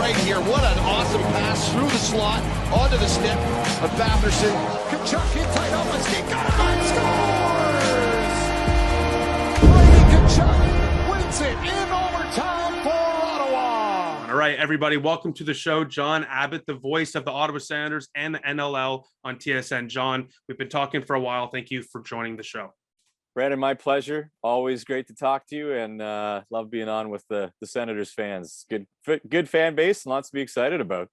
right here. What an awesome pass through the slot, onto the stick of Batherson. Kachuk in tight up, let's get got him and scores! Brady Kachuk wins it in overtime for Ottawa. All right, everybody, welcome to the show. Jon Abbott, the voice of the Ottawa Senators and the NLL on TSN. Jon, we've been talking for a while. Thank you for joining the show. Brandon, my pleasure. Always great to talk to you, and love being on with the Senators fans. Good fan base, and lots to be excited about.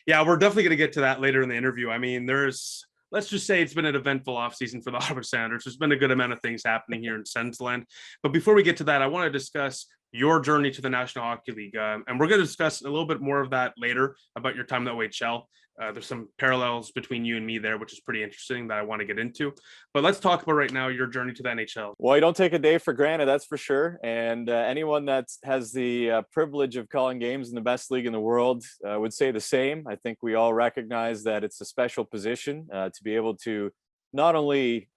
Yeah, we're definitely going to get to that later in the interview. I mean, let's just say it's been an eventful offseason for the Ottawa Senators. There's been a good amount of things happening here in Sens land. But before we get to that, I want to discuss your journey to the National Hockey League. And we're going to discuss a little bit more of that later about your time at OHL. There's some parallels between you and me there, which is pretty interesting that I want to get into. But let's talk about right now your journey to the NHL. Well, you don't take a day for granted, that's for sure. And anyone that has the privilege of calling games in the best league in the world would say the same. I think we all recognize that it's a special position to be able to not only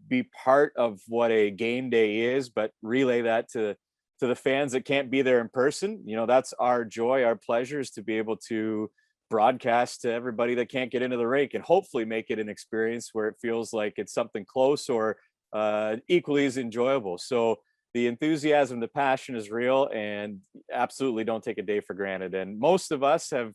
be part of what a game day is, but relay that to the fans that can't be there in person. You know, that's our joy, our pleasure, is to be able to broadcast to everybody that can't get into the rink and hopefully make it an experience where it feels like it's something close or equally as enjoyable. So the enthusiasm, the passion is real, and absolutely don't take a day for granted. And most of us have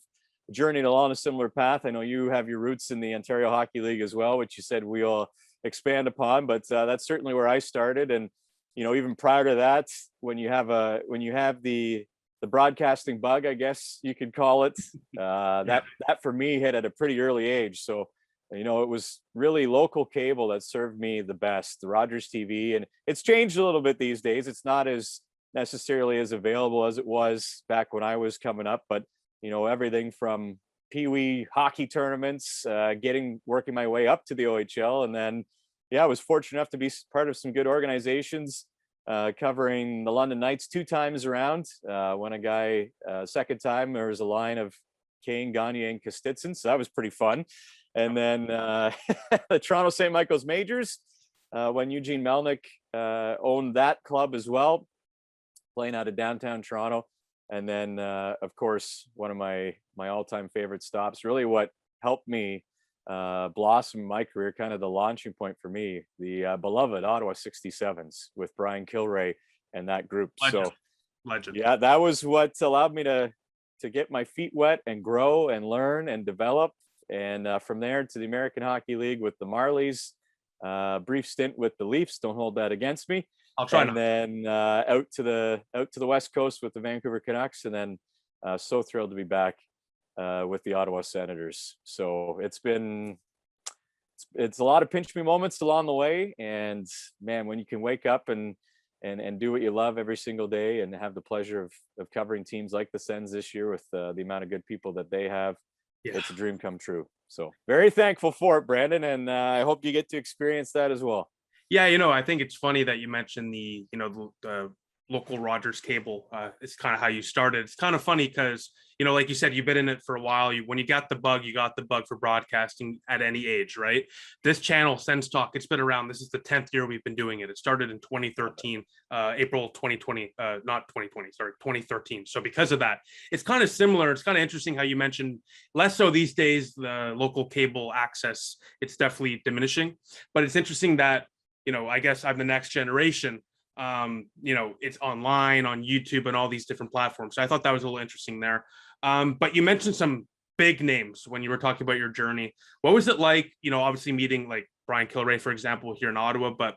journeyed along a similar path. I know you have your roots in the Ontario Hockey League as well, which you said we'll expand upon, but that's certainly where I started. And you know, even prior to that, when you have the broadcasting bug, I guess you could call it, that for me hit at a pretty early age. So, you know, it was really local cable that served me the best, the Rogers TV. And it's changed a little bit these days. It's not as necessarily as available as it was back when I was coming up, but you know, everything from Pee-wee hockey tournaments, working my way up to the OHL. And then, I was fortunate enough to be part of some good organizations, covering the London Knights 2 times around. When a guy, second time, there was a line of Kane, Gagne, and Kostitsyn, so that was pretty fun. And then the Toronto St. Michael's Majors, when Eugene Melnick owned that club as well, playing out of downtown Toronto. And then, of course, one of my all-time favorite stops, really what helped me blossom my career, kind of the launching point for me, the beloved Ottawa 67s with Brian Kilray and that group. Legend. Yeah, that was what allowed me to get my feet wet and grow and learn and develop. And from there to the American Hockey League with the Marlies, brief stint with the Leafs. Don't hold that against me. I'll try. And then out to the West Coast with the Vancouver Canucks, and then so thrilled to be back with the Ottawa Senators. So it's a lot of pinch me moments along the way, and man, when you can wake up and do what you love every single day and have the pleasure of covering teams like the Sens this year with the amount of good people that they have, it's a dream come true. So very thankful for it, Brandon, and I hope you get to experience that as well. Yeah, you know, I think it's funny that you mentioned the local Rogers cable. It's kind of how you started. It's kind of funny because, you know, like you said, you've been in it for a while. When you got the bug, you got the bug for broadcasting at any age, right? This channel, Sens Talk, it's been around. This is the 10th year we've been doing it. It started in 2013, April 2020, not 2020, sorry, 2013. So because of that, it's kind of similar. It's kind of interesting how you mentioned less so these days, the local cable access, it's definitely diminishing. But it's interesting that, you know, I guess I'm the next generation. You know, it's online on YouTube and all these different platforms. So I thought that was a little interesting there. But you mentioned some big names when you were talking about your journey. What was it like, you know, obviously meeting like Brian Kilray, for example, here in Ottawa, but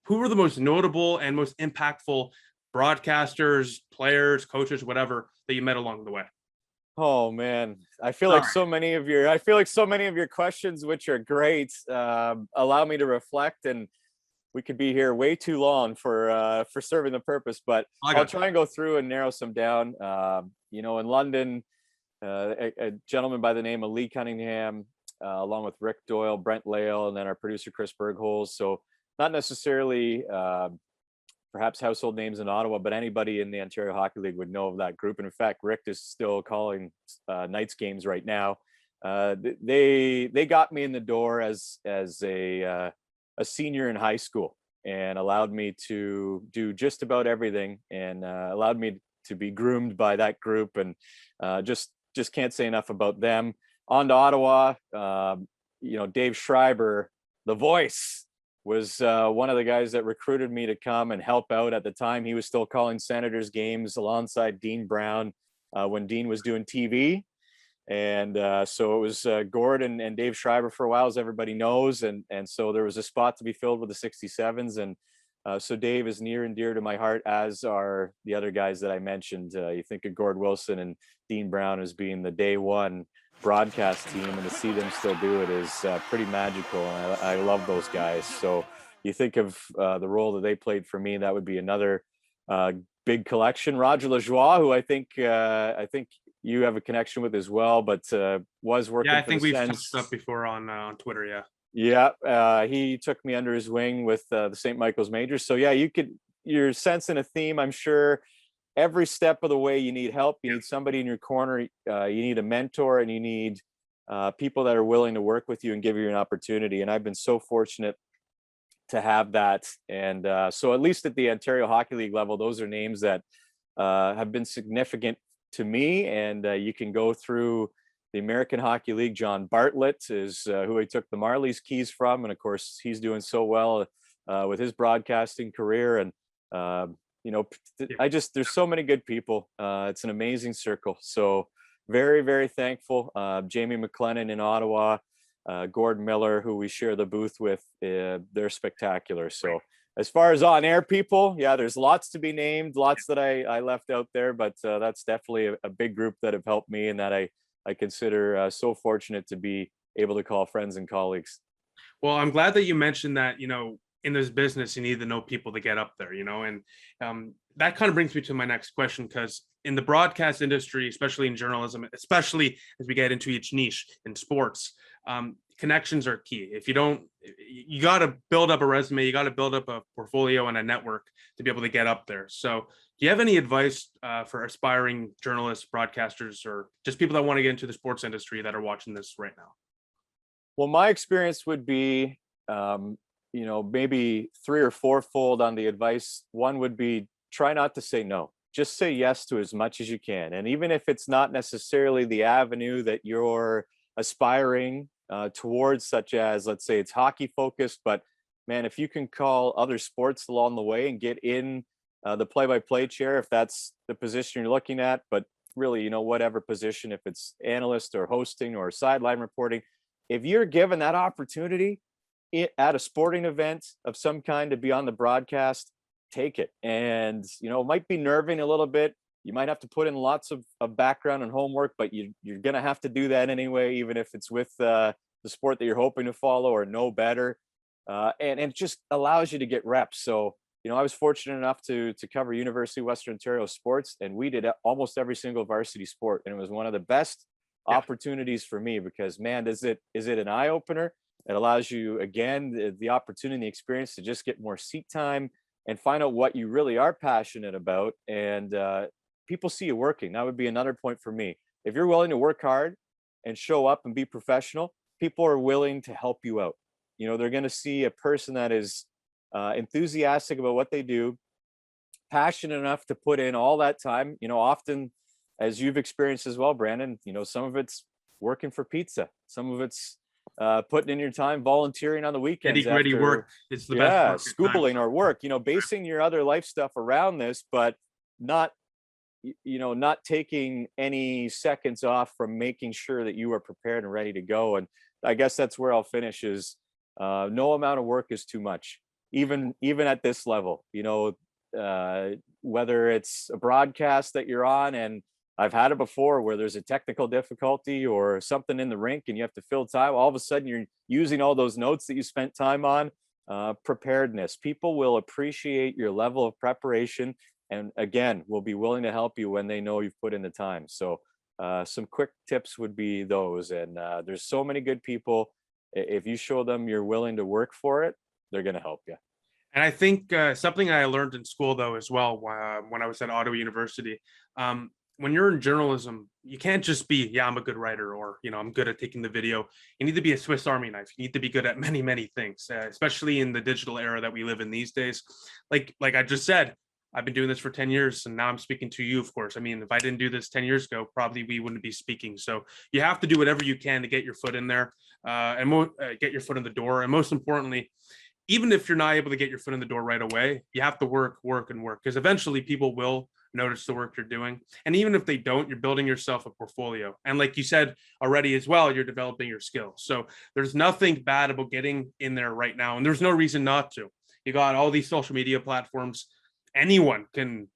who were the most notable and most impactful broadcasters, players, coaches, whatever that you met along the way? Oh man, I feel like so many of your questions, which are great, allow me to reflect, and we could be here way too long for serving the purpose, but I'll try and go through and narrow some down. You know, in London, a gentleman by the name of Lee Cunningham, along with Rick Doyle, Brent Lale, and then our producer, Chris Bergholz. So not necessarily perhaps household names in Ottawa, but anybody in the Ontario Hockey League would know of that group. And in fact, Rick is still calling Knights games right now. They got me in the door as a senior in high school and allowed me to do just about everything, and allowed me to be groomed by that group, and just can't say enough about them. On to Ottawa. Dave Schreiber, the voice, was one of the guys that recruited me to come and help out. At the time, he was still calling Senators games alongside Dean Brown when Dean was doing TV. And so it was Gord and Dave Schreiber for a while, as everybody knows. And so there was a spot to be filled with the 67s. And so Dave is near and dear to my heart, as are the other guys that I mentioned. You think of Gord Wilson and Dean Brown as being the day one broadcast team, and to see them still do it is pretty magical. And I love those guys. So you think of the role that they played for me, that would be another big collection. Roger Lajoie, who I think you have a connection with as well, but was working. Yeah, I for think the we've Sens. touched up before on Twitter. Yeah, he took me under his wing with the St. Michael's Majors. So yeah, you're sensing a theme, I'm sure. Every step of the way, you need help. You need somebody in your corner. You need a mentor, and you need people that are willing to work with you and give you an opportunity. And I've been so fortunate to have that. And so at least at the Ontario Hockey League level, those are names that have been significant to me. And you can go through the American Hockey League. John Bartlett is who I took the Marlies keys from. And of course, he's doing so well with his broadcasting career. And there's so many good people. It's an amazing circle. So very, very thankful. Jamie McLennan in Ottawa, Gordon Miller, who we share the booth with, they're spectacular. So as far as on air people, yeah, there's lots to be named, lots that I left out there, but that's definitely a big group that have helped me, and that I consider so fortunate to be able to call friends and colleagues. Well, I'm glad that you mentioned that, in this business, you need to know people to get up there, and that kind of brings me to my next question, because in the broadcast industry, especially in journalism, especially as we get into each niche in sports, connections are key. If you don't, you got to build up a resume, you got to build up a portfolio and a network to be able to get up there. So do you have any advice for aspiring journalists, broadcasters, or just people that want to get into the sports industry that are watching this right now? Well, my experience would be, maybe 3 or 4-fold on the advice. One would be, try not to say no. Just say yes to as much as you can. And even if it's not necessarily the avenue that you're aspiring towards, such as, let's say it's hockey focused, but man, if you can call other sports along the way and get in the play-by-play chair, if that's the position you're looking at, but really, whatever position, if it's analyst or hosting or sideline reporting, if you're given that opportunity at a sporting event of some kind to be on the broadcast, take it. And, it might be nerving a little bit. You might have to put in lots of background and homework, but you're going to have to do that anyway, even if it's with the sport that you're hoping to follow or know better. And it just allows you to get reps. So, I was fortunate enough to cover University of Western Ontario sports, and we did almost every single varsity sport. And it was one of the best opportunities for me, because, man, is it an eye opener? It allows you, again, the opportunity, the experience to just get more seat time and find out what you really are passionate about. And people see you working. That would be another point for me. If you're willing to work hard and show up and be professional, people are willing to help you out. They're going to see a person that is enthusiastic about what they do, passionate enough to put in all that time. Often, as you've experienced as well, Brandon, some of it's working for pizza. Some of it's putting in your time volunteering on the weekends. Nitty-gritty work. It's the best. Schooling or work, basing your other life stuff around this, but not taking any seconds off from making sure that you are prepared and ready to go. And I guess that's where I'll finish is no amount of work is too much, even at this level, whether it's a broadcast that you're on, and I've had it before where there's a technical difficulty or something in the rink and you have to fill time. All of a sudden you're using all those notes that you spent time on. Preparedness. People will appreciate your level of preparation, and again, will be willing to help you when they know you've put in the time. So some quick tips would be those. And there's so many good people. If you show them you're willing to work for it, they're going to help you. And I think something I learned in school, though, as well, when I was at Ottawa University, when you're in journalism, you can't just be, I'm a good writer, or, I'm good at taking the video. You need to be a Swiss Army knife. You need to be good at many, many things, especially in the digital era that we live in these days. Like I just said, I've been doing this for 10 years and now I'm speaking to you, of course. I mean, if I didn't do this 10 years ago, probably we wouldn't be speaking. So you have to do whatever you can to get your foot in there and get your foot in the door. And most importantly, even if you're not able to get your foot in the door right away, you have to work because eventually people will notice the work you're doing. And even if they don't, you're building yourself a portfolio. And like you said already as well, you're developing your skills. So there's nothing bad about getting in there right now. And there's no reason not to. You got all these social media platforms. Anyone can,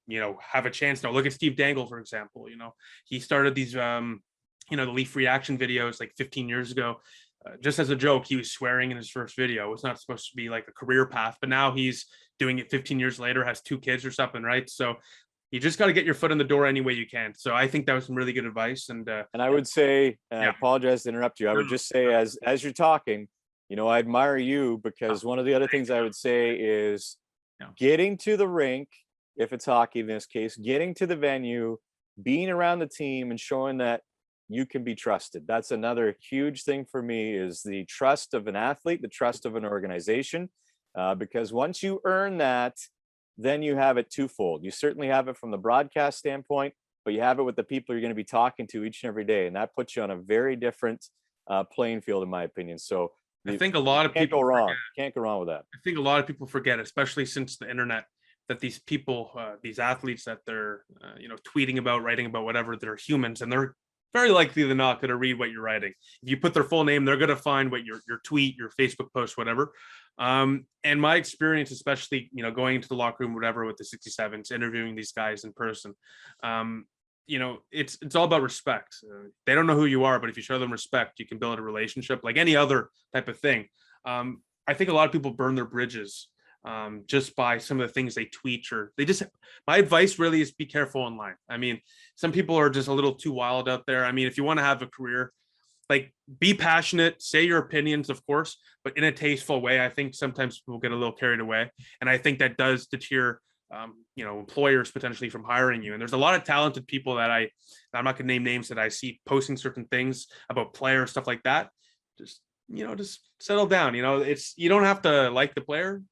have a chance now. Look at Steve Dangle, for example. He started these, the Leaf reaction videos like 15 years ago. Just as a joke, he was swearing in his first video. It's not supposed to be like a career path, but now he's doing it 15 years later, has 2 kids or something, right? So you just got to get your foot in the door any way you can. So I think that was some really good advice. And I would say, I apologize to interrupt you. I would just say, as you're talking, I admire you, because one of the other things I would say is getting to the rink, if it's hockey in this case, getting to the venue, being around the team and showing that you can be trusted. That's another huge thing for me, is the trust of an athlete, the trust of an organization, because once you earn that, then you have it twofold. You certainly have it from the broadcast standpoint, but you have it with the people you're going to be talking to each and every day. And that puts you on a very different playing field, in my opinion. So I think a lot of people can't go wrong with that. I think a lot of people forget, especially since the internet, that these people, these athletes that they're, tweeting about, writing about, whatever, they're humans, and they're very likely they're not going to read what you're writing. If you put their full name, they're going to find what your tweet, your Facebook post, whatever. And my experience, especially, going into the locker room, whatever, with the 67s, interviewing these guys in person, it's all about respect. They don't know who you are, but if you show them respect, you can build a relationship like any other type of thing. I think a lot of people burn their bridges just by some of the things they tweet, or my advice really is be careful online. I mean, some people are just a little too wild out there. I mean, if you want to have a career, like, be passionate, say your opinions, of course, but in a tasteful way. I think sometimes people get a little carried away, and I think that does deter, employers potentially from hiring you. And there's a lot of talented people that I'm not gonna name names, that I see posting certain things about players, stuff like that. Just settle down. You don't have to like the player.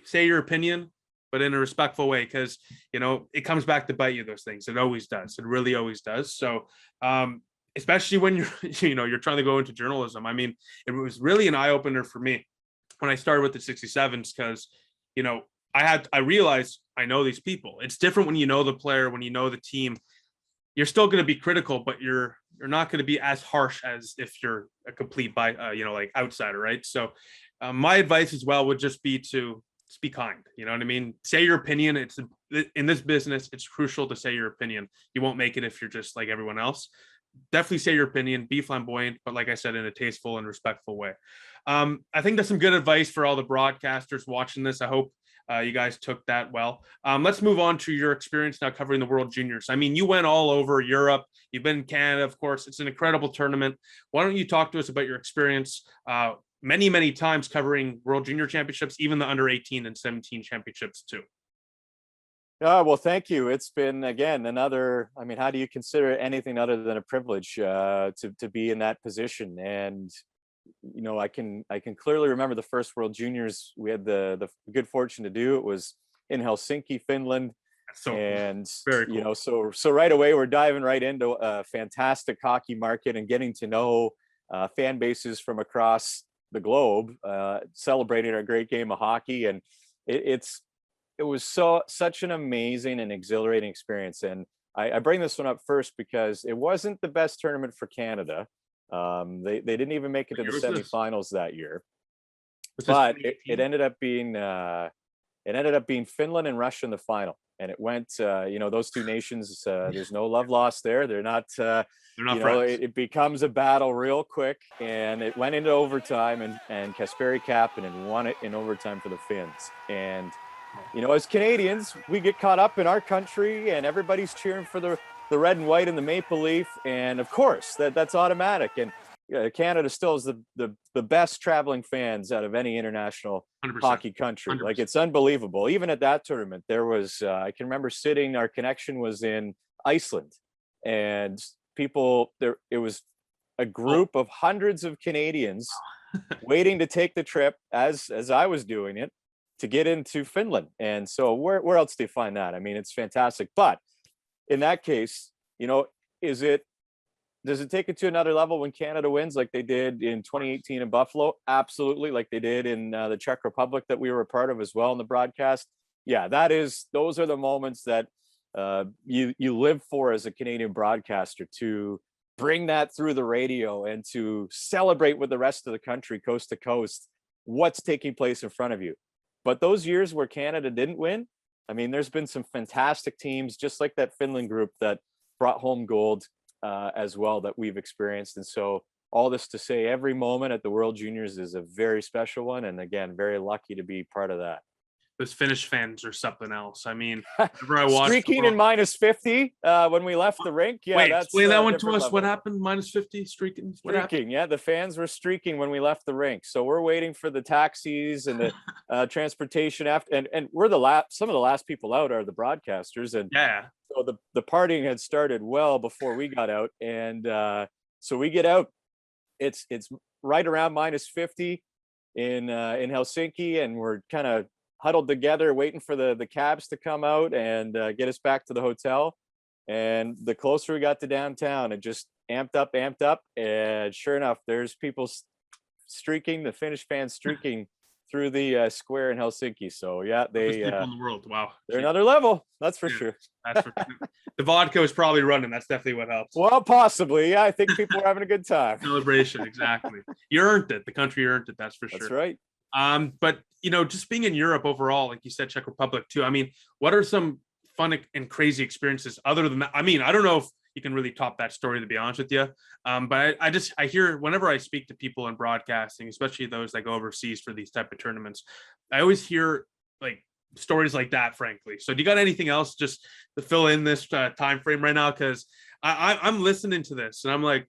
Say your opinion, but in a respectful way, because it comes back to bite you, those things. It always does. It really always does. So especially when you're trying to go into journalism. I mean, it was really an eye-opener for me when I started with the 67s, because I realized I know these people. It's different when you know the player, when you know the team. You're still going to be critical, but you're not going to be as harsh as if you're a complete like outsider, right? So my advice as well would just be to be kind. You know what I mean? Say your opinion. It's in this business, it's crucial to say your opinion. You won't make it if you're just like everyone else. Definitely say your opinion, be flamboyant, but like I said, in a tasteful and respectful way. I think that's some good advice for all the broadcasters watching this. I hope you guys took that well. Let's move on to your experience now covering the World Juniors. I mean, you went all over Europe. You've been in Canada, of course. It's an incredible tournament. Why don't you talk to us about your experience many, many times covering World Junior Championships, even the under 18 and 17 championships too? Well, thank you. It's been, again, another, I mean, how do you consider anything other than a privilege to be in that position? And, I can clearly remember the first World Juniors we had the good fortune to do. It was in Helsinki, Finland. And very cool. So right away, we're diving right into a fantastic hockey market and getting to know fan bases from across the globe, celebrating our great game of hockey. And it was such an amazing and exhilarating experience. And I bring this one up first because it wasn't the best tournament for Canada. They didn't even make it to the semifinals that year. But it ended up being Finland and Russia in the final. And it went, those two nations, there's no love lost there. They're not friends. It becomes a battle real quick, and it went into overtime, and Kasperi Kapanen won it in overtime for the Finns. And, as Canadians, we get caught up in our country, and everybody's cheering for the red and white and the maple leaf. And of course, that's automatic. And Canada still is the best traveling fans out of any international 100%. Hockey country. 100%. Like, it's unbelievable. Even at that tournament, there was, I can remember our connection was in Iceland, and it was a group of hundreds of Canadians waiting to take the trip as I was doing it. to get into Finland. And so where else do you find that? I mean, it's fantastic. But in that case, you know, does it take it to another level when Canada wins like they did in 2018 in Buffalo? Absolutely. Like they did in the Czech Republic that we were a part of as well in the broadcast. Yeah, those are the moments that you live for as a Canadian broadcaster, to bring that through the radio and to celebrate with the rest of the country, coast to coast, what's taking place in front of you. But those years where Canada didn't win, I mean, there's been some fantastic teams, just like that Finland group that brought home gold as well that we've experienced. And so all this to say, every moment at the World Juniors is a very special one. And again, very lucky to be part of that. Those Finnish fans are something else. I mean, whenever I watched streaking in -50 when we left the rink. Yeah, wait, that's explain that one to us. level. What happened? -50 streaking. What happened? Yeah, the fans were streaking when we left the rink. So we're waiting for the taxis and the transportation after, and we're some of the last people out are the broadcasters, and yeah. So the partying had started well before we got out, and so we get out. It's right around -50 in Helsinki, and we're kind of huddled together waiting for the cabs to come out and get us back to the hotel. And the closer we got to downtown, it just amped up. And sure enough, there's people streaking, the Finnish fans streaking through the square in Helsinki. So yeah, people in the world. Wow. They're another level. That's for sure. That's for sure. The vodka is probably running. That's definitely what helps. Well, possibly. Yeah, I think people are having a good time. Celebration. Exactly. You earned it. The country earned it. That's for sure. That's right. But you know, just being in Europe overall, like you said, Czech Republic too. I mean, what are some fun and crazy experiences other than that? I mean, I don't know if you can really top that story, to be honest with you. But I hear whenever I speak to people in broadcasting, especially those that go overseas for these type of tournaments, I always hear like stories like that, frankly. So do you got anything else just to fill in this time frame right now? Because I'm listening to this and I'm like,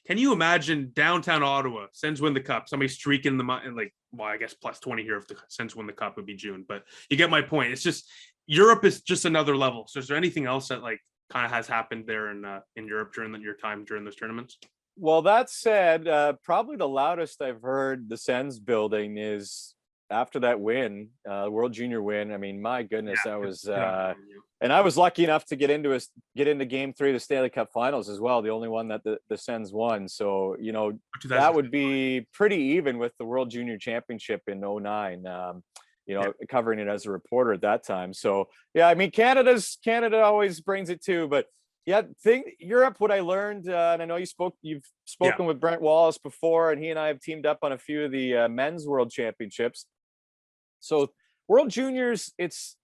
can you imagine downtown Ottawa, Sens win the cup, somebody streaking and like, well, I guess +20 here if the Sens win the cup would be June, but you get my point. It's just Europe is just another level. So is there anything else that like kind of has happened there in Europe during your time during those tournaments? Well, that said, probably the loudest I've heard the Sens building is after that win, World Junior win. I mean, my goodness, that was and I was lucky enough to get into Game 3 of the Stanley Cup Finals as well, the only one that the Sens won. So, you know, that would be pretty even with the World Junior Championship in 2009. You know, covering it as a reporter at that time. So, yeah, I mean, Canada always brings it too. But yeah, Europe, what I learned, and I know you've spoken with Brent Wallace before, and he and I have teamed up on a few of the men's World Championships. So World Juniors, it's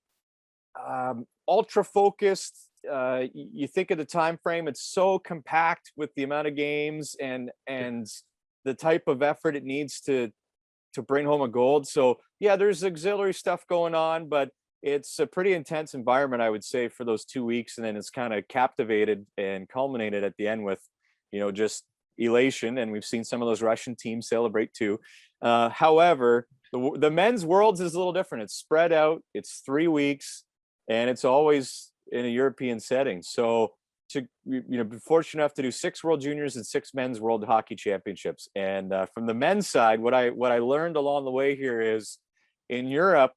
ultra focused. You think of the time frame, it's so compact with the amount of games and the type of effort it needs to bring home a gold. So yeah, there's auxiliary stuff going on, but it's a pretty intense environment, I would say, for those 2 weeks. And then it's kind of captivated and culminated at the end with, you know, just elation. And we've seen some of those Russian teams celebrate too. However, the men's Worlds is a little different. It's spread out, it's 3 weeks, and it's always in a European setting. So to, you know, be fortunate enough to do 6 World Juniors and 6 men's World Hockey Championships. And from the men's side, what I learned along the way here is in Europe,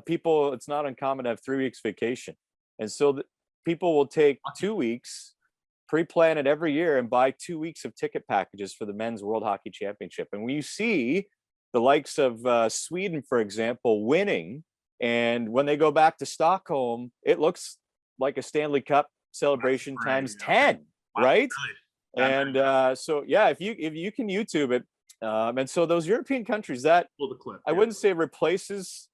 people, it's not uncommon to have 3 weeks vacation. And so people will take 2 weeks, pre-plan it every year, and buy 2 weeks of ticket packages for the men's World Hockey Championship. And when you see the likes of Sweden, for example, winning, and when they go back to Stockholm, it looks like a Stanley Cup celebration times 10, right? Really? And so yeah, if you can YouTube it, and so those European countries, that I wouldn't say replaces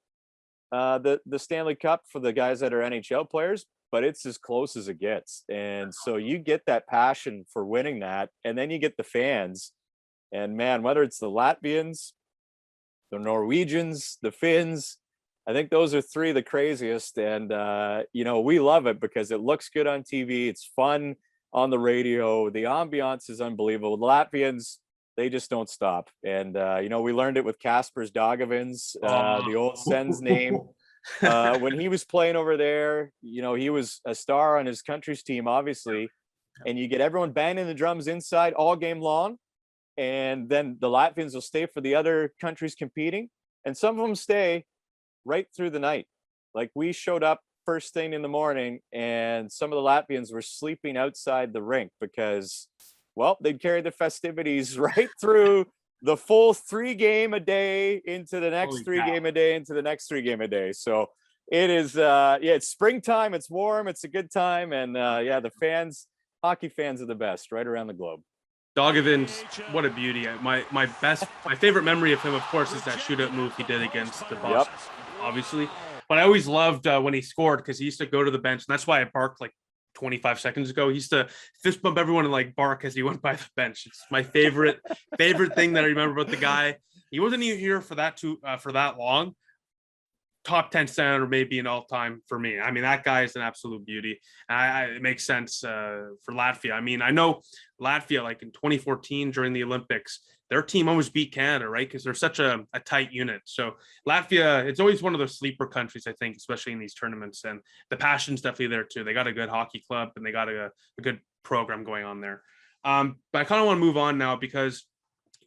the Stanley Cup for the guys that are NHL players, but it's as close as it gets. And so you get that passion for winning that, and then you get the fans, and man, whether it's the Latvians, the Norwegians, the Finns, I think those are 3 of the craziest. And, you know, we love it because it looks good on TV. It's fun on the radio. The ambiance is unbelievable. The Latvians, they just don't stop. And, you know, we learned it with Kasper's Dogavins, the old Sens name. When he was playing over there, you know, he was a star on his country's team, obviously. And you get everyone banging the drums inside all game long. And then the Latvians will stay for the other countries competing. And some of them stay right through the night. Like, we showed up first thing in the morning, and some of the Latvians were sleeping outside the rink because, well, they'd carry the festivities right through the full 3 game a day into the next Holy 3 cow. game a day into the next 3 game a day. So it is, it's springtime. It's warm. It's a good time. And the hockey fans are the best right around the globe. Dogovins, what a beauty. My favorite memory of him, of course, is that shootout move he did against the Boston, obviously. But I always loved when he scored, because he used to go to the bench, and that's why I barked like 25 seconds ago. He used to fist bump everyone and like bark as he went by the bench. It's my favorite thing that I remember about the guy. He wasn't even here for that long. Top 10 center, maybe an all-time for me. I mean, that guy is an absolute beauty. It makes sense for Latvia. I mean, I know Latvia, like in 2014 during the Olympics, their team almost beat Canada, right? Because they're such a tight unit. So Latvia, it's always one of those sleeper countries, I think, especially in these tournaments. And the passion's definitely there too. They got a good hockey club, and they got a good program going on there. But I kind of want to move on now, because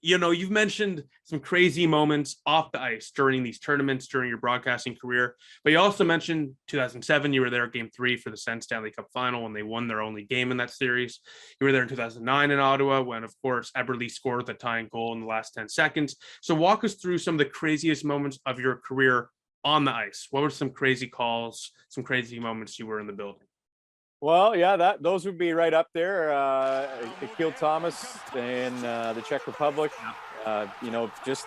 you've mentioned some crazy moments off the ice during these tournaments, during your broadcasting career, but you also mentioned 2007, you were there Game 3 for the Sens Stanley Cup final when they won their only game in that series. You were there in 2009 in Ottawa when, of course, Eberle scored the tying goal in the last 10 seconds. So walk us through some of the craziest moments of your career on the ice. What were some crazy calls, some crazy moments you were in the building? Well, yeah, those would be right up there. Akil Thomas in the Czech Republic, just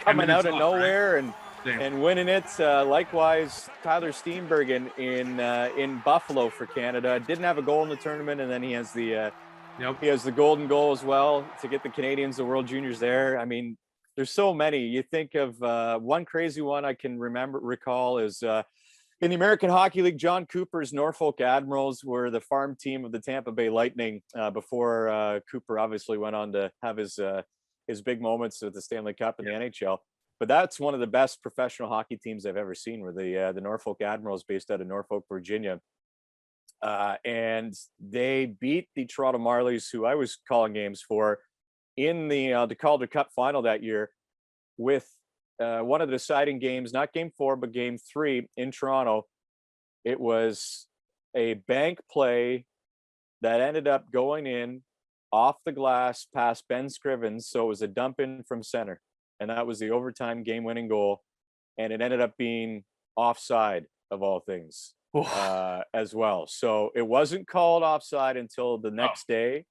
coming out of nowhere and winning it. Likewise, Tyler Steenbergen in Buffalo for Canada didn't have a goal in the tournament, and then he has the golden goal as well to get the Canadians the World Juniors there. I mean, there's so many. You think of one crazy one I can recall is. In the American Hockey League, John Cooper's Norfolk Admirals were the farm team of the Tampa Bay Lightning before Cooper obviously went on to have his big moments with the Stanley Cup and the NHL. But that's one of the best professional hockey teams I've ever seen, were the Norfolk Admirals, based out of Norfolk, Virginia. And they beat the Toronto Marlies, who I was calling games for, in the Calder Cup final that year, with one of the deciding games, not Game 4, but Game 3 in Toronto. It was a bank play that ended up going in off the glass past Ben Scrivens. So it was a dump in from center, and that was the overtime game-winning goal. And it ended up being offside, of all things, as well. So it wasn't called offside until the next day.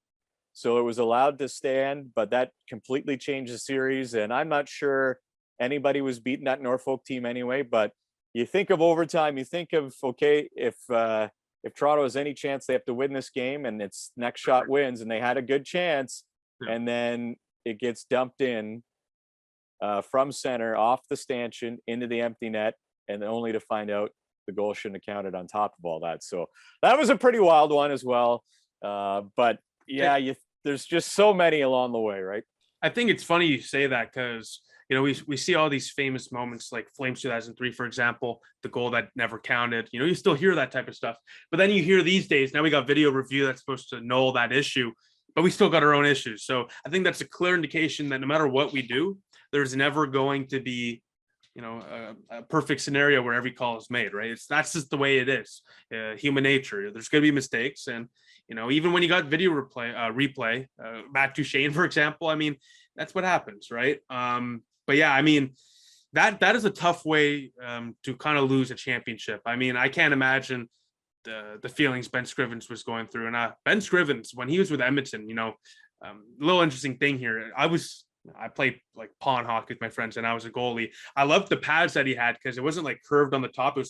So it was allowed to stand, but that completely changed the series. And I'm not sure anybody was beating that Norfolk team anyway, but you think of overtime, you think of, okay, if Toronto has any chance, they have to win this game, and its next shot wins, and they had a good chance, and then it gets dumped in from center off the stanchion into the empty net, and only to find out the goal shouldn't have counted on top of all that. So that was a pretty wild one as well. But yeah, there's just so many along the way, right? I think it's funny you say that, because we see all these famous moments like Flames 2003, for example, the goal that never counted. You still hear that type of stuff. But then you hear these days, now we got video review that's supposed to null that issue, but we still got our own issues. So I think that's a clear indication that no matter what we do, there's never going to be, a perfect scenario where every call is made, right? That's just the way it is. Human nature. There's going to be mistakes. And, even when you got video replay, Matt Duchene, for example, I mean, that's what happens, right? But yeah, I mean, that is a tough way to kind of lose a championship. I mean, I can't imagine the feelings Ben Scrivens was going through. And Ben Scrivens, when he was with Edmonton, a little interesting thing here. I played like pawn hockey with my friends, and I was a goalie. I loved the pads that he had, because it wasn't like curved on the top. It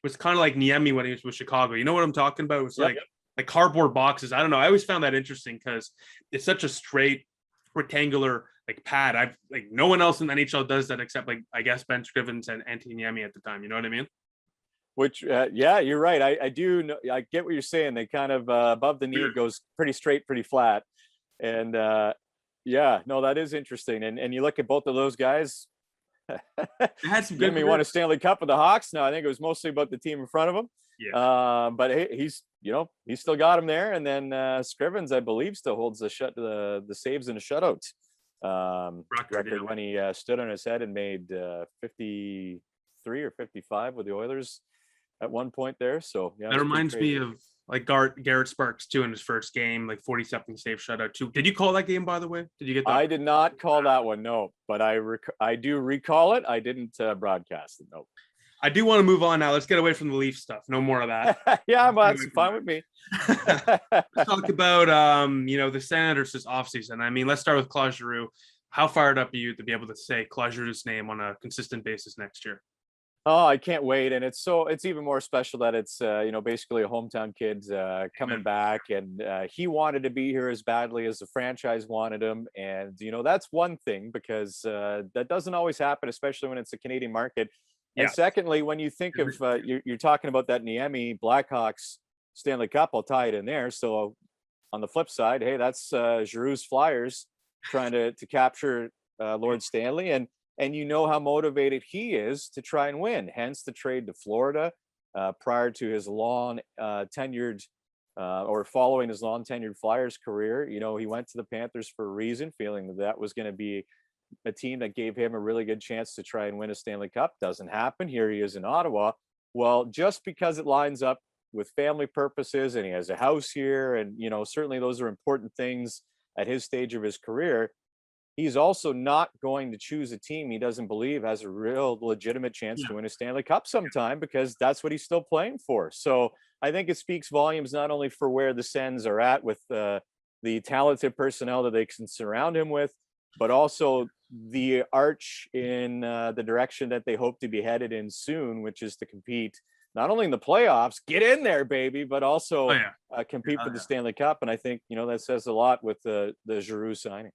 was kind of like Niemi when he was with Chicago. You know what I'm talking about? It was like cardboard boxes. I don't know. I always found that interesting, because it's such a straight rectangular like pad. I've like no one else in the NHL does that except like I guess Ben Scrivens and Antti Niemi at the time. You know what I mean? Which yeah, you're right. I do know, I get what you're saying. They kind of above the knee, it goes pretty straight, pretty flat. And yeah, no, that is interesting. And you look at both of those guys. They had some good. Niemi won a Stanley Cup with the Hawks. Now I think it was mostly about the team in front of him. Yeah. But he's he's still got him there. And then Scrivens, I believe, still holds the saves and the shutouts record when he stood on his head and made 53 or 55 with the Oilers at one point there. So yeah, that reminds me of like Garrett Sparks too in his first game, like 40-something save shutout too. Did you call that game, by the way? Did you get that? I did not call that one, no, but I do recall it. I didn't broadcast it, no. I do want to move on now. Let's get away from the Leaf stuff. No more of that. Yeah, well, that's fine with me. Let's talk about the Senators this offseason. I mean, let's start with Claude Giroux. How fired up are you to be able to say Claude Giroux's name on a consistent basis next year? Oh, I can't wait. And it's even more special that it's, basically a hometown kid coming back, and he wanted to be here as badly as the franchise wanted him. And, that's one thing, because that doesn't always happen, especially when it's a Canadian market. And secondly, when you think of, you're talking about that Niemi Blackhawks Stanley Cup, I'll tie it in there. So on the flip side, hey, that's Giroux's Flyers trying to capture Lord Stanley. And you know how motivated he is to try and win, hence the trade to Florida prior to his long tenured or following his long tenured Flyers career. He went to the Panthers for a reason, feeling that was going to be a team that gave him a really good chance to try and win a Stanley Cup. Doesn't happen. Here he is in Ottawa. Well, just because it lines up with family purposes and he has a house here, and certainly those are important things at his stage of his career, he's also not going to choose a team he doesn't believe has a real legitimate chance to win a Stanley Cup sometime, because that's what he's still playing for. So I think it speaks volumes not only for where the Sens are at with the talented personnel that they can surround him with, but also the arch in the direction that they hope to be headed in soon, which is to compete not only in the playoffs, get in there, baby, but also compete for the Stanley Cup. And I think, that says a lot with the Giroux signing.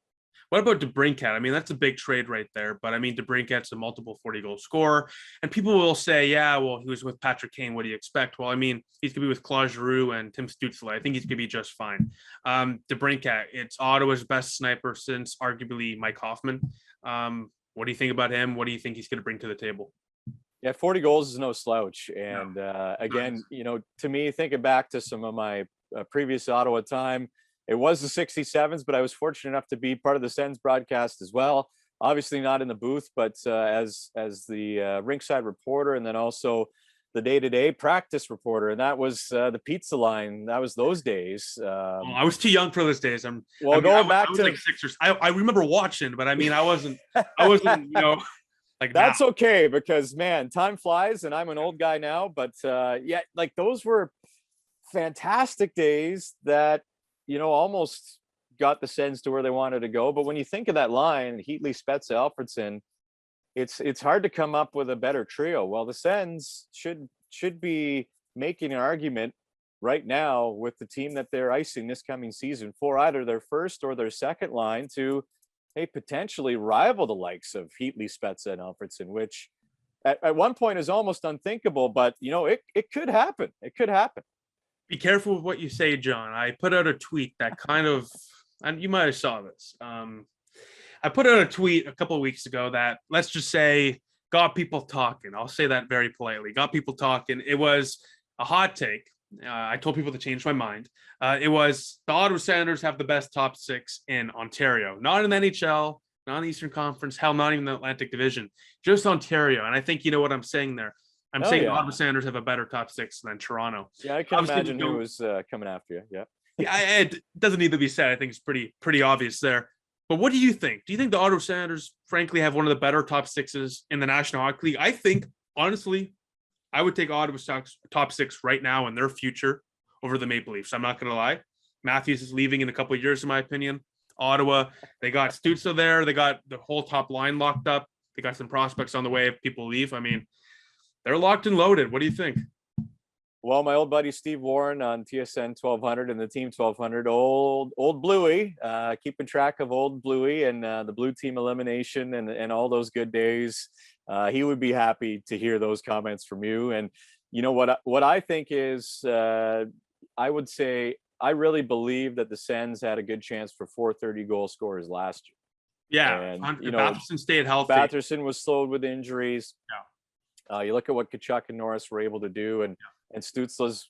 What about DeBrincat? I mean, that's a big trade right there. But I mean, DeBrincat's a multiple 40-goal scorer. And people will say, yeah, well, he was with Patrick Kane. What do you expect? Well, I mean, he's going to be with Claude Giroux and Tim Stützle. I think he's going to be just fine. DeBrincat, it's Ottawa's best sniper since arguably Mike Hoffman. What do you think about him? What do you think he's going to bring to the table? Yeah, 40 goals is no slouch. And again, to me, thinking back to some of my previous Ottawa time, it was the 67s, but I was fortunate enough to be part of the Sens broadcast as well. Obviously not in the booth, but as the rinkside reporter, and then also the day-to-day practice reporter. And that was the pizza line. That was those days. I was too young for those days. I was like Sixers. I remember watching, but I mean, I wasn't, like that's okay, because man, time flies and I'm an old guy now, but like those were fantastic days that, almost got the Sens to where they wanted to go. But when you think of that line, Heatley, Spezza, Alfredsson, it's hard to come up with a better trio. Well, the Sens should be making an argument right now with the team that they're icing this coming season for either their first or their second line to, potentially rival the likes of Heatley, Spezza, and Alfredsson, which at one point is almost unthinkable. But, it could happen. It could happen. Be careful with what you say, John. I put out a tweet that kind of, and you might have saw this. I put out a tweet a couple of weeks ago that, let's just say, got people talking. I'll say that very politely. Got people talking. It was a hot take. I told people to change my mind. It was the Ottawa Senators have the best top six in Ontario, not in the NHL, not in the Eastern Conference, hell, not even the Atlantic Division, just Ontario. And I think you know what I'm saying there. I'm saying the Ottawa Senators have a better top six than Toronto. Yeah, I can imagine who was coming after you. Yeah. It doesn't need to be said. I think it's pretty obvious there. But what do you think? Do you think the Ottawa Senators, frankly, have one of the better top sixes in the National Hockey League? I think, honestly, I would take Ottawa's top six right now in their future over the Maple Leafs. I'm not going to lie. Matthews is leaving in a couple of years, in my opinion. Ottawa, they got Stützle there. They got the whole top line locked up. They got some prospects on the way if people leave. I mean, they're locked and loaded. What do you think? Well, my old buddy Steve Warren on TSN 1200 and the Team 1200, old Bluey, keeping track of old Bluey and the blue team elimination and all those good days. He would be happy to hear those comments from you. And you know what I think is, I would say I really believe that the Sens had a good chance for 430 goal scorers last year. Yeah, and Batherson stayed healthy. Batherson was slowed with injuries. Yeah. You look at what Tkachuk and Norris were able to do, and Stützle's,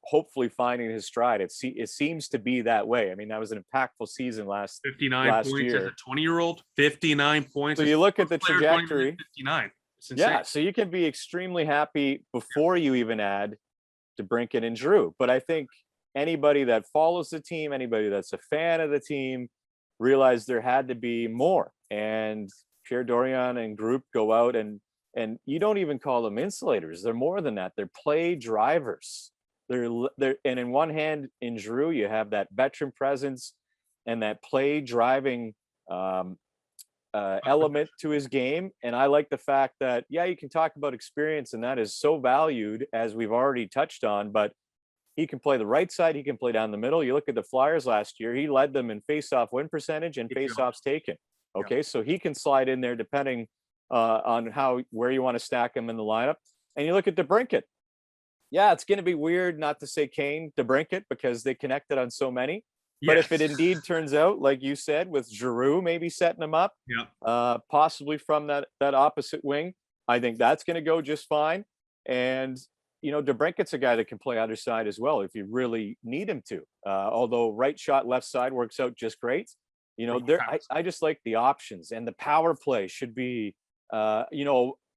hopefully finding his stride. It seems to be that way. I mean, that was an impactful season last 59 points year. as a 20-year-old, 59 points. So you look at the trajectory. 59. Yeah, so you can be extremely happy before you even add DeBrincat and Giroux. But I think anybody that follows the team, anybody that's a fan of the team, realized there had to be more. And Pierre Dorion and group go out and you don't even call them insulators. They're more than that. They're play drivers. They're and in one hand, in Giroux, you have that veteran presence and that play driving element to his game. And I like the fact that, yeah, you can talk about experience, and that is so valued, as we've already touched on, but he can play the right side. He can play down the middle. You look at the Flyers last year, he led them in face-off win percentage and face-offs taken. Okay, so he can slide in there depending on where you want to stack him in the lineup. And you look at DeBrincat. Yeah, it's going to be weird not to say Kane DeBrincat because they connected on so many. But if it indeed turns out, like you said, with Giroux maybe setting him up, possibly from that opposite wing, I think that's going to go just fine. And DeBrincat's a guy that can play either side as well if you really need him to. Although right shot, left side works out just great. I just like the options, and the power play should be,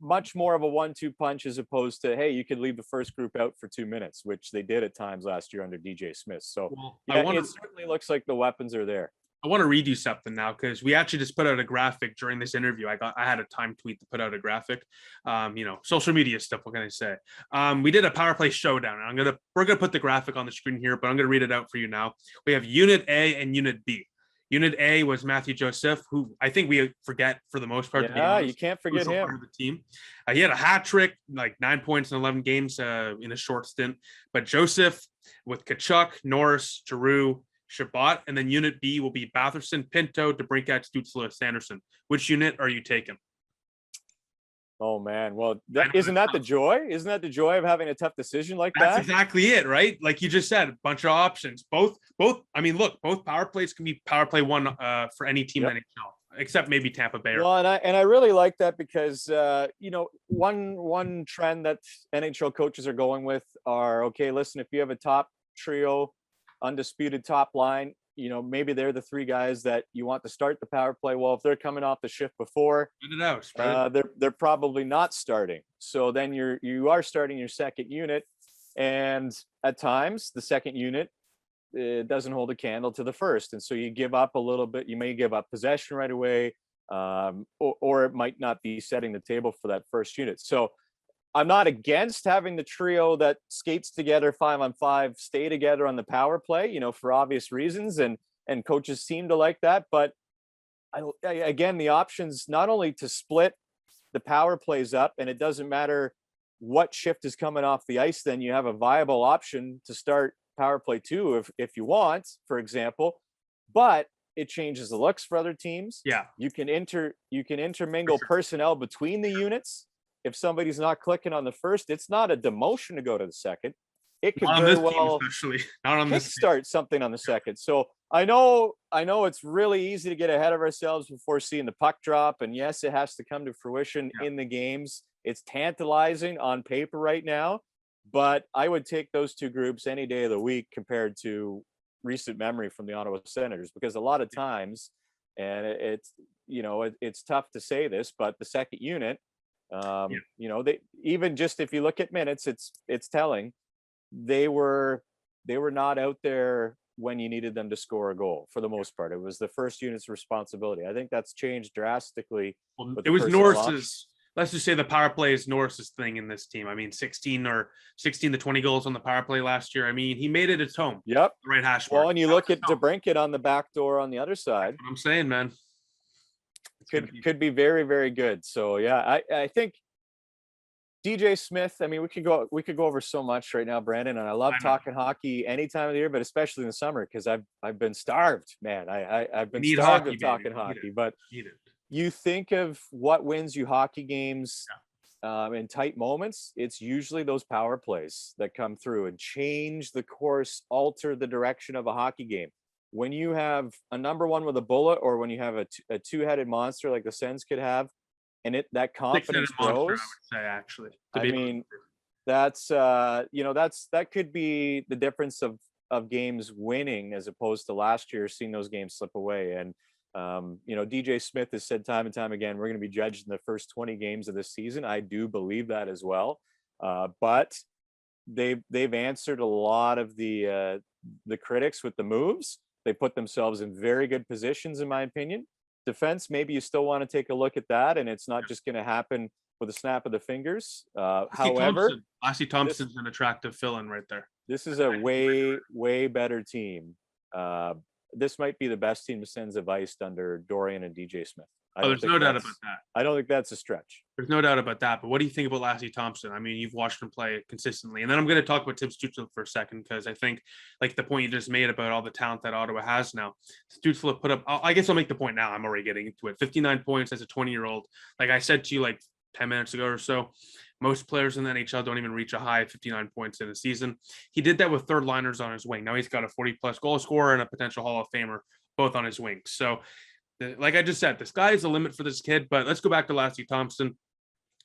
much more of a 1-2 punch as opposed to, hey, you could leave the first group out for 2 minutes, which they did at times last year under DJ Smith. So it certainly looks like the weapons are there. I want to read you something now because we actually just put out a graphic during this interview. I had a time tweet to put out a graphic. Social media stuff. What can I say? We did a power play showdown. We're gonna put the graphic on the screen here, but I'm gonna read it out for you now. We have Unit A and Unit B. Unit A was Matthew Joseph, who I think we forget for the most part. Yeah, you can't forget him. Part of the team. He had a hat trick, like 9 points in 11 games in a short stint. But Joseph with Tkachuk, Norris, Giroux, Shabbat, and then Unit B will be Batherson, Pinto, DeBrincat, Stützle, Sanderson. Which unit are you taking? Oh man, well, isn't that the joy? Isn't that the joy of having a tough decision like that? That's exactly it, right? Like you just said, a bunch of options. Both. I mean, look, both power plays can be power play one for any team in the NHL, except maybe Tampa Bay. Well, and I really like that because one trend that NHL coaches are going with are, okay, listen, if you have a top trio, undisputed top line, maybe they're the three guys that you want to start the power play. Well, if they're coming off the shift before, they're probably not starting. So then you are starting your second unit, and at times the second unit doesn't hold a candle to the first, and so you give up a little bit. You may give up possession right away, or it might not be setting the table for that first unit. So I'm not against having the trio that skates together 5-on-5 stay together on the power play, for obvious reasons, and coaches seem to like that. But again, the options not only to split the power plays up, and it doesn't matter what shift is coming off the ice, then you have a viable option to start power play 2 if you want, for example. But it changes the looks for other teams. Yeah, you can intermingle personnel between the units. If somebody's not clicking on the first, it's not a demotion to go to the second. It could very well kickstart something on the second. So I know it's really easy to get ahead of ourselves before seeing the puck drop. And yes, it has to come to fruition in the games. It's tantalizing on paper right now, but I would take those two groups any day of the week compared to recent memory from the Ottawa Senators, because a lot of times, and it's tough to say this, but the second unit, they even just if you look at minutes, it's telling they were not out there when you needed them to score a goal. For the most part, it was the first unit's responsibility. I think that's changed drastically. Well, it was Norris's. Let's just say the power play is Norris's thing in this team. I mean, 16 to 20 goals on the power play last year. I mean, he made it his home. Yep. The right hash mark. Well, and you look at DeBrincat on the back door on the other side. That's what I'm saying, man. Could be very, very good. So yeah, I think DJ Smith, I mean, we could go over so much right now, Brandon, and I love talking hockey any time of the year, but especially in the summer, because I've been starved, man. I've been starved of talking hockey. But you think of what wins you hockey games in tight moments, it's usually those power plays that come through and change the course, alter the direction of a hockey game. When you have a number one with a bullet, or when you have a two-headed monster like the Sens could have, and that confidence grows. I would say, actually. I mean, that's that could be the difference of games winning as opposed to last year seeing those games slip away. And DJ Smith has said time and time again, we're going to be judged in the first 20 games of this season. I do believe that as well. But they've answered a lot of the critics with the moves. They put themselves in very good positions, in my opinion. Defense, maybe you still want to take a look at that, and it's not just going to happen with a snap of the fingers. However, Lassi Thomson's an attractive fill-in right there. This is a way better team. This might be the best team the Sens have iced under Dorian and DJ Smith. There's no doubt about that. I don't think that's a stretch. There's no doubt about that. But what do you think about Lassi Thomson? I mean, you've watched him play consistently. And then I'm going to talk about Tim Stützle for a second, because I think, like the point you just made about all the talent that Ottawa has now, Stützle put up, I guess I'll make the point now. I'm already getting into it. 59 points as a 20-year-old. Like I said to you like 10 minutes ago or so, most players in the NHL don't even reach a high of 59 points in a season. He did that with third liners on his wing. Now he's got a 40-plus goal scorer and a potential Hall of Famer, both on his wings. So, like I just said, the sky is the limit for this kid. But let's go back to Lassi Thomson.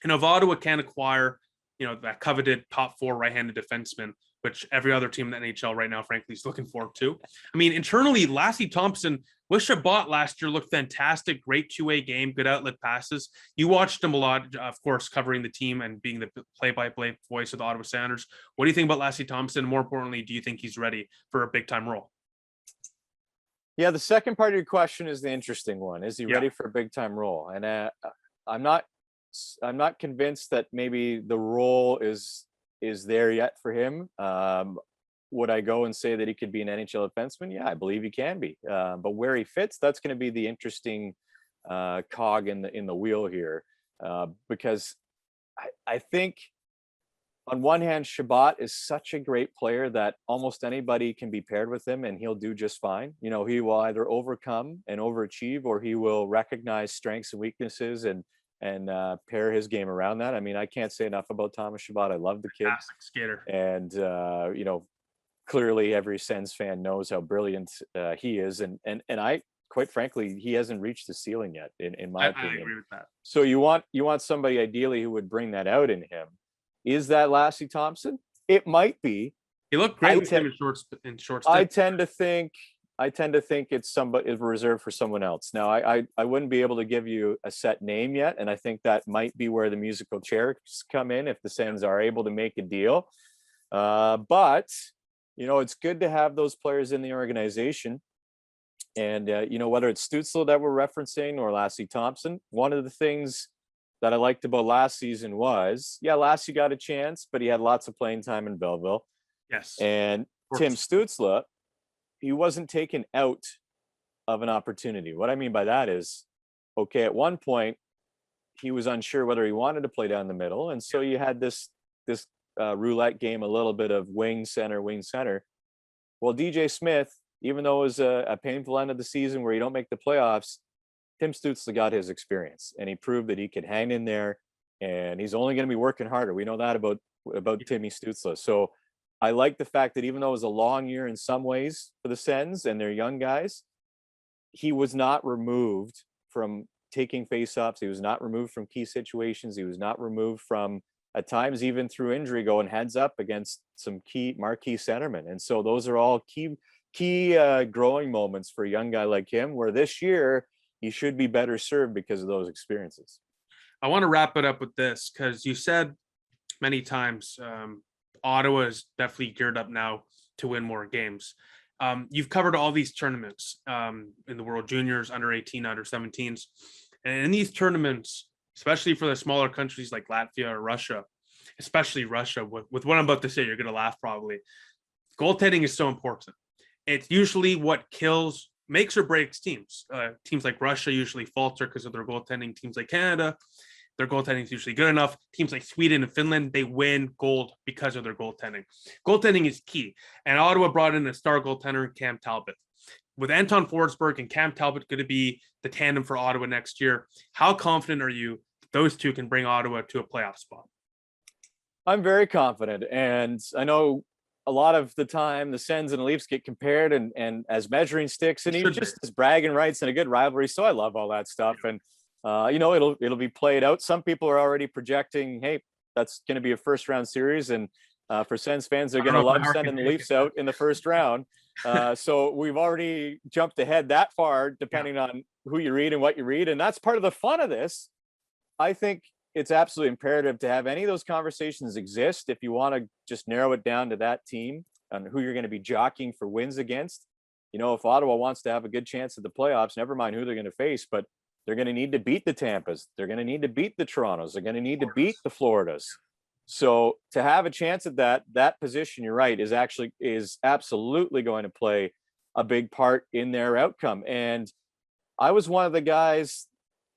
And if Ottawa can acquire, that coveted top 4 right-handed defenseman, which every other team in the NHL right now, frankly, is looking forward to. I mean, internally, Lassi Thomson with Chabot last year looked fantastic. Great two-way game, good outlet passes. You watched him a lot, of course, covering the team and being the play-by-play voice of the Ottawa Senators. What do you think about Lassi Thomson? More importantly, do you think he's ready for a big-time role? Yeah, the second part of your question is the interesting one. Is he ready for a big-time role? And I'm not convinced that maybe the role is there yet for him. Would I go and say that he could be an NHL defenseman? Yeah, I believe he can be. But where he fits, that's going to be the interesting cog in the wheel here, because I think on one hand, Chabot is such a great player that almost anybody can be paired with him and he'll do just fine. He will either overcome and overachieve, or he will recognize strengths and weaknesses and pair his game around that. I mean, I can't say enough about Thomas Chabot. I love the kid. Fantastic skater. And, clearly every Sens fan knows how brilliant he is. And I, quite frankly, he hasn't reached the ceiling yet, in my opinion. I agree with that. So you want somebody ideally who would bring that out in him. Is that Lassi Thomson? It might be. He looked great with him in short. I tend to think it's reserved for someone else. Now, I wouldn't be able to give you a set name yet, and I think that might be where the musical chairs come in if the Sens are able to make a deal. But it's good to have those players in the organization. And whether it's Stützle that we're referencing or Lassi Thomson, one of the things that I liked about last season was, Lassi got a chance, but he had lots of playing time in Belleville. Yes. And Tim Stützle, he wasn't taken out of an opportunity. What I mean by that is, okay, at one point, he was unsure whether he wanted to play down the middle. And so you had this roulette game, a little bit of wing center. Well, DJ Smith, even though it was a painful end of the season where you don't make the playoffs, Tim Stützle got his experience, and he proved that he could hang in there, and he's only going to be working harder. We know that about Timmy Stützle. So I like the fact that even though it was a long year in some ways for the Sens and their young guys, he was not removed from taking faceoffs. He was not removed from key situations. He was not removed from, at times, even through injury, going heads up against some key marquee centermen. And so those are all key growing moments for a young guy like him, where this year he should be better served because of those experiences. I want to wrap it up with this, because you said many times Ottawa is definitely geared up now to win more games. You've covered all these tournaments in the World Juniors, under 18, under 17s. And in these tournaments, especially for the smaller countries like Latvia or Russia, especially Russia, with what I'm about to say, you're going to laugh probably. Goaltending is so important. It's usually what makes or breaks teams. Teams like Russia usually falter because of their goaltending. Teams like Canada, their goaltending is usually good enough. Teams like Sweden and Finland, they win gold because of their goaltending. Goaltending is key. And Ottawa brought in a star goaltender, Cam Talbot. With Anton Forsberg and Cam Talbot going to be the tandem for Ottawa next year, how confident are you that those two can bring Ottawa to a playoff spot? I'm very confident. And I know a lot of the time the Sens and the Leafs get compared and as measuring sticks, and even just as bragging rights and a good rivalry. So I love all that stuff. And, it'll be played out. Some people are already projecting, hey, That's going to be a first round series. And for Sens fans, they're I going don't to know if love my sending the heart can Leafs out in the first round. So we've already jumped ahead that far, depending on who you read and what you read. And that's part of the fun of this. I think it's absolutely imperative to have any of those conversations exist if you want to just narrow it down to that team and who you're going to be jockeying for wins against. You know, if Ottawa wants to have a good chance at the playoffs, never mind who they're going to face, but they're going to need to beat the Tampas. They're going to need to beat the Torontos. They're going to need to beat the Floridas. So to have a chance at that position, you're right, is absolutely going to play a big part in their outcome. And I was one of the guys,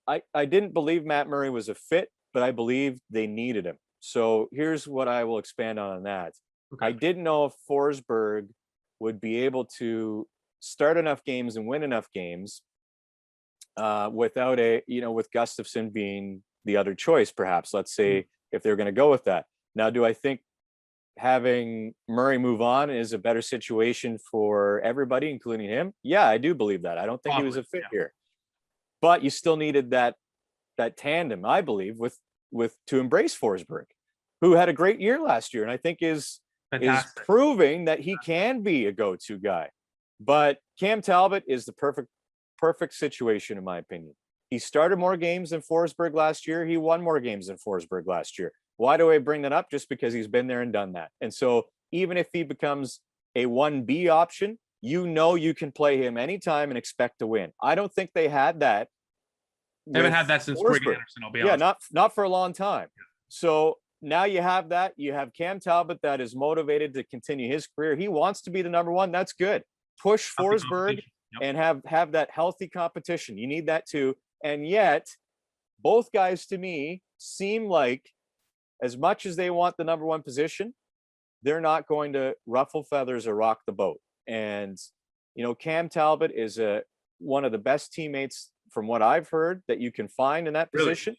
I didn't believe Matt Murray was a fit, but I believed they needed him. So here's what I will expand on that. Okay. I didn't know if Forsberg would be able to start enough games and win enough games without with Gustafsson being the other choice, perhaps. Let's say if they're going to go with that. Now, do I think having Murray move on is a better situation for everybody, including him? Yeah, I do believe that. I don't think he was a fit here, but you still needed that tandem, I believe, with to embrace Forsberg, who had a great year last year, and I think is proving that he can be a go-to guy. But Cam Talbot is the perfect situation, in my opinion. He started more games than Forsberg last year. He won more games than Forsberg last year. Why do I bring that up? Just because he's been there and done that. And so even if he becomes a 1B option, you can play him anytime and expect to win. I don't think they had that. They haven't had that since Craig Anderson, I'll be honest. Yeah, not for a long time. Yeah. So now you have that. You have Cam Talbot that is motivated to continue his career. He wants to be the number one. That's good. Push Forsberg and have that healthy competition. You need that too. And yet, both guys to me seem like, as much as they want the number one position, they're not going to ruffle feathers or rock the boat. And, Cam Talbot is one of the best teammates, from what I've heard, that you can find in that position.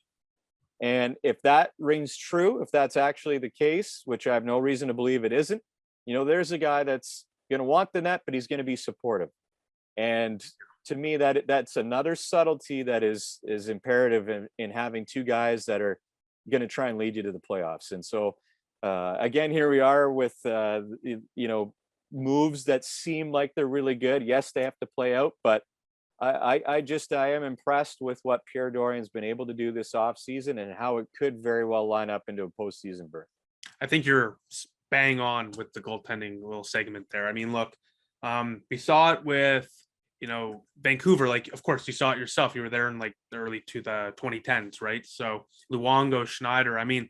Really? And if that rings true, if that's actually the case, which I have no reason to believe it isn't, there's a guy that's going to want the net, but he's going to be supportive. And to me, that's another subtlety that is imperative in having two guys that are going to try and lead you to the playoffs. And so again, here we are with moves that seem like they're really good. Yes, they have to play out, but I am impressed with what Pierre Dorian's been able to do this offseason and how it could very well line up into a postseason berth. I think you're bang on with the goaltending little segment there. I mean, look, we saw it with Vancouver. Like, of course, you saw it yourself. You were there in like the early to the 2010s, right? So Luongo, Schneider. I mean,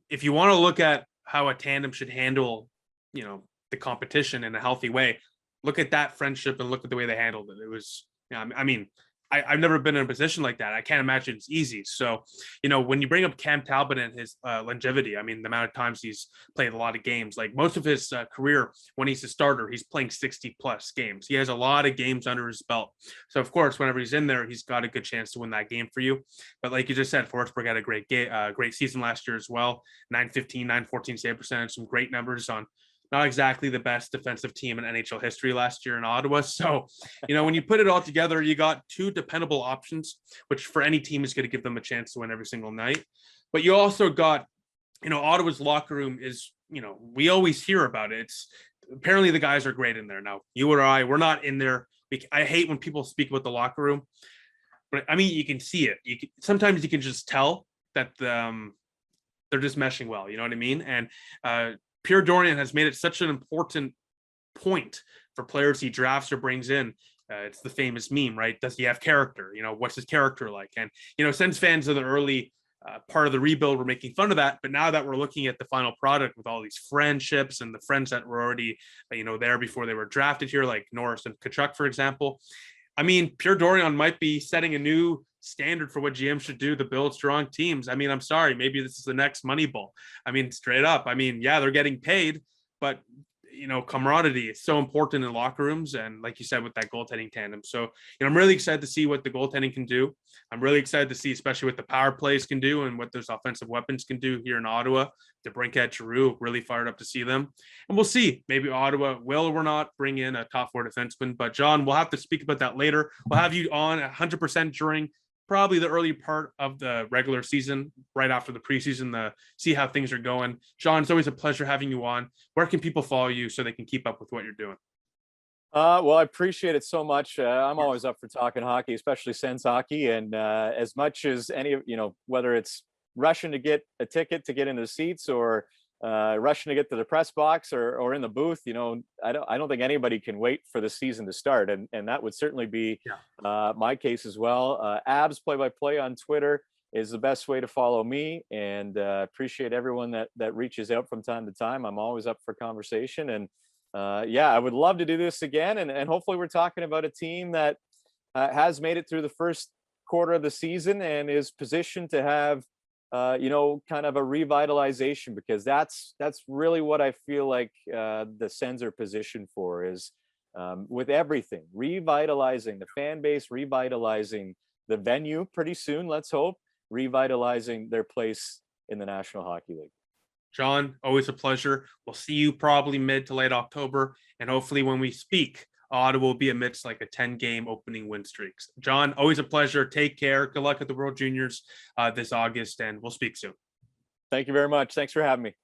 if you want to look at how a tandem should handle, the competition in a healthy way, look at that friendship and look at the way they handled it. It was, I mean, I've never been in a position like that. I can't imagine it's easy. So, when you bring up Cam Talbot and his longevity, I mean, the amount of times he's played a lot of games, like most of his career, when he's a starter, he's playing 60 plus games. He has a lot of games under his belt. So of course, whenever he's in there, he's got a good chance to win that game for you. But like you just said, Forsberg had a great season last year as well. 915, 914 save percentage, some great numbers on not exactly the best defensive team in NHL history last year in Ottawa. So, when you put it all together, you got two dependable options, which for any team is going to give them a chance to win every single night. But you also got, Ottawa's locker room is, we always hear about it. It's apparently the guys are great in there. Now, you or I, we're not in there. I hate when people speak about the locker room, but I mean, you can see it. Sometimes you can just tell that they're just meshing well. You know what I mean? And Pierre Dorian has made it such an important point for players he drafts or brings in. It's the famous meme, right? Does he have character? What's his character like? And, Sens fans in the early part of the rebuild were making fun of that. But now that we're looking at the final product with all these friendships and the friends that were already, there before they were drafted here, like Norris and Tkachuk, for example, I mean, Pierre Dorian might be setting a new standard for what GM should do to build strong teams. I mean, I'm sorry, maybe this is the next Moneyball. I mean, straight up. I mean, yeah, they're getting paid, but camaraderie is so important in locker rooms. And like you said, with that goaltending tandem. So, I'm really excited to see what the goaltending can do. I'm really excited to see, especially what the power plays can do and what those offensive weapons can do here in Ottawa. DeBrincat, Giroux, really fired up to see them. And we'll see. Maybe Ottawa will or not bring in a top four defenseman. But John, we'll have to speak about that later. We'll have you on 100% during probably the early part of the regular season, right after the preseason, to see how things are going. Jon, it's always a pleasure having you on. Where can people follow you so they can keep up with what you're doing? Well, I appreciate it so much. I'm always up for talking hockey, especially Sens hockey. And as much as any of, whether it's rushing to get a ticket to get into the seats or rushing to get to the press box or in the booth, I don't think anybody can wait for the season to start. And that would certainly be my case as well. Abs play-by-play on Twitter is the best way to follow me, and appreciate everyone that reaches out from time to time. I'm always up for conversation, and I would love to do this again. And hopefully we're talking about a team that has made it through the first quarter of the season and is positioned to have, kind of a revitalization, because that's really what I feel like the Sens are positioned for, is with everything, revitalizing the fan base, revitalizing the venue pretty soon, let's hope, revitalizing their place in the National Hockey League. Jon, always a pleasure. We'll see you probably mid to late October. And hopefully when we speak, Ottawa will be amidst like a 10-game opening win streaks. Jon, always a pleasure. Take care. Good luck at the World Juniors this August, and we'll speak soon. Thank you very much. Thanks for having me.